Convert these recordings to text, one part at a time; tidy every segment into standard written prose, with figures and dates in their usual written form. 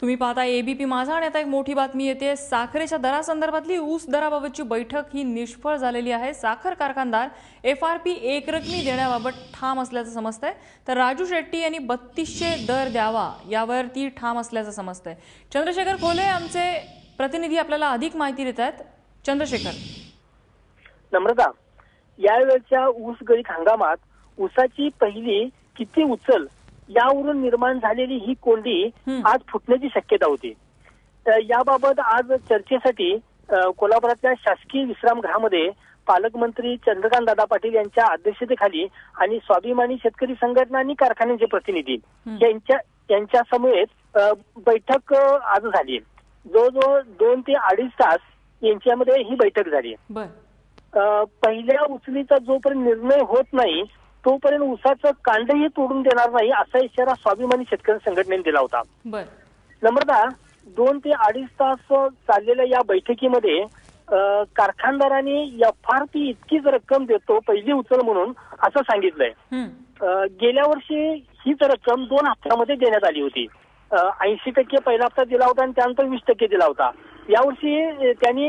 तुम्ही पाहता एबीपी माझा आणि आता एक मोठी बातमी येते। साखरेच्या दरासंदर्भातली ऊस दराबाबतची बैठक ही निष्फळ झालेली आहे। साखर कारखानदार एफआरपी एकरकमी देण्याबाबत ठाम असल्याचं समजतंय, तर राजू शेट्टी यांनी 3200 दर द्यावा यावर ती ठाम असल्याचं समजतंय। चंद्रशेखर खोले आमचे प्रतिनिधी आपल्याला अधिक माहिती देत आहेत। चंद्रशेखर, नम्रता, यावेळच्या ऊस गळीत हंगामात ऊसाची पहिली किती उचल यावरून निर्माण झालेली ही कोंडी आज फुटण्याची शक्यता होती। याबाबत आज चर्चेसाठी कोल्हापुरातल्या शासकीय विश्रामगृहामध्ये पालकमंत्री चंद्रकांत दादा पाटील यांच्या अध्यक्षतेखाली आणि स्वाभिमानी शेतकरी संघटना आणि कारखान्यांचे प्रतिनिधी यांच्या समवेत बैठक आज झाली। जवळजवळ 2 ते 2.5 तास यांच्यामध्ये ही बैठक झाली। पहिल्या उचलीचा जोपर्यंत निर्णय होत नाही तोपर्यंत ऊसाचं कांडही तोडून देणार नाही असा इशारा स्वाभिमानी शेतकरी संघटनेने दिला होता। नम्रता, 2 ते 2.5 तास चाललेल्या या बैठकीमध्ये कारखानदारांनी एफआरपी इतकीच रक्कम देतो पहिली उचल म्हणून असं सांगितलंय। गेल्या वर्षी हीच रक्कम 2 हप्त्यामध्ये देण्यात आली होती। 80% पहिला हप्ता दिला होता आणि त्यानंतर 20% दिला होता। यावर्षी त्यांनी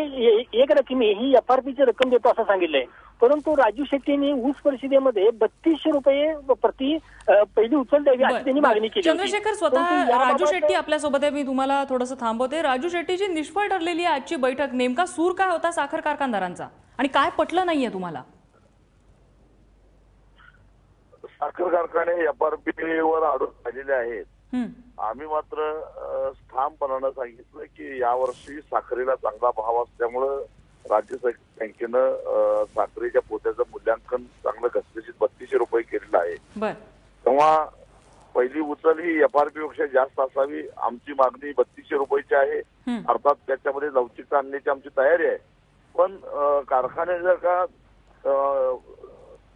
एक रकमी ही एफआरपीची रक्कम देतो असं सांगितलंय, परंतु राजू शेट्टींनी ऊस परिषदेमध्ये 3200 रुपये प्रति पहिली उचल द्यावी अशी त्यांनी मागणी केली। चंद्रशेखर, स्वतः राजू शेट्टी आपल्यासोबत आहे, मी तुम्हाला थोडंसं थांबवते। राजू शेट्टीची निष्फळ ठरलेली आजची बैठक, नेमका सूर काय होता साखर कारखानदारांचा आणि काय पटलं नाहीये तुम्हाला? साखर कारखाने एफआरपीवर अडून राहिलेले आहेत। आम्ही मात्र ठामपणानं सांगितलं की यावर्षी साखरेला चांगला भाव असल्यामुळं राज्य बँकेनं साखरेच्या पोत्याचं मूल्यांकन चांगलं घसघशीत 3200 रुपये केलेलं आहे। तेव्हा पहिली उचल ही एफआरपी पेक्षा जास्त असावी आमची मागणी 3200 रुपयाची आहे। अर्थात त्याच्यामध्ये लवचिकता आणण्याची आमची तयारी आहे, पण कारखाने जर का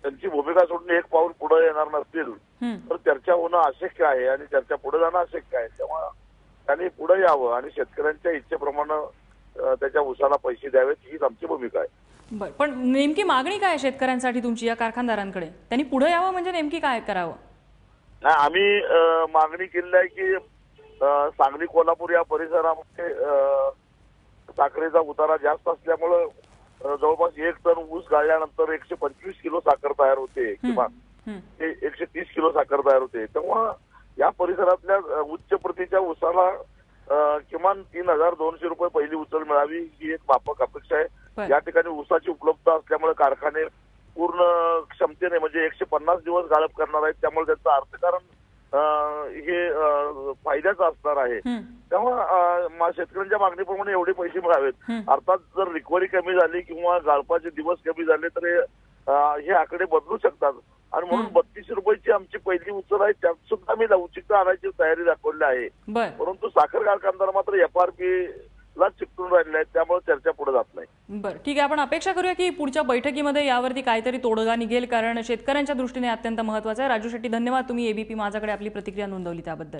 त्यांची भूमिका सोडून एक पाऊल पुढे येणार नसतील तर चर्चा होणं अशक्य आहे आणि चर्चा पुढे जाणं अशक्य आहे। तेव्हा त्यांनी पुढे यावं आणि शेतकऱ्यांच्या इच्छेप्रमाणे त्याच्या ऊसाला पैसे द्यावेत हीच आमची भूमिका आहे। पण नेमकी मागणी काय आहे शेतकऱ्यांसाठी तुमची या कारखानदारांकडे? त्यांनी पुढे यावं म्हणजे नेमकी काय करावं? नाही, आम्ही मागणी केली आहे की सांगली कोल्हापूर या परिसरामध्ये साखरेचा उतारा जास्त असल्यामुळं जवळपास 1 टन ऊस गाळल्यानंतर 125 किलो साखर तयार होते किंवा 130 किलो साखर तयार होते। तेव्हा या परिसरातल्या उच्च प्रतीच्या ऊसाला किमान 3200 रुपये पहिली उचल मिळावी ही एक माफक अपेक्षा आहे। या ठिकाणी ऊसाची उपलब्धता असल्यामुळे कारखाने पूर्ण क्षमतेने म्हणजे 150 दिवस गाळप करणार आहेत, त्यामुळे त्यांचं अर्थकारण हे फायद्याचं असणार आहे। तेव्हा शेतकऱ्यांच्या मागणीप्रमाणे एवढे पैसे मिळावेत। अर्थात जर रिकव्हरी कमी झाली किंवा गाळपाचे दिवस कमी झाले तर हे आकडे बदलू शकतात आणि म्हणून 3200 रुपयाची आमची पहिली उचल आहे, त्यात सुद्धा आम्ही लवचिकता आणायची तयारी दाखवली आहे। परंतु साखर कारखानदार मात्र एफआरपी ला चिकटून राहिले आहेत, त्यामुळे चर्चा पुढे जात नाही। बरं, ठीक आहे, आपण अपेक्षा करूया की पुढच्या बैठकीमध्ये यावरती काहीतरी तोडगा निघेल, कारण शेतकऱ्यांच्या दृष्टीने अत्यंत महत्त्वाचं आहे। राजू शेट्टी, धन्यवाद, तुम्ही एबीपी माझ्याकडे आपली प्रतिक्रिया नोंदवली त्याबद्दल।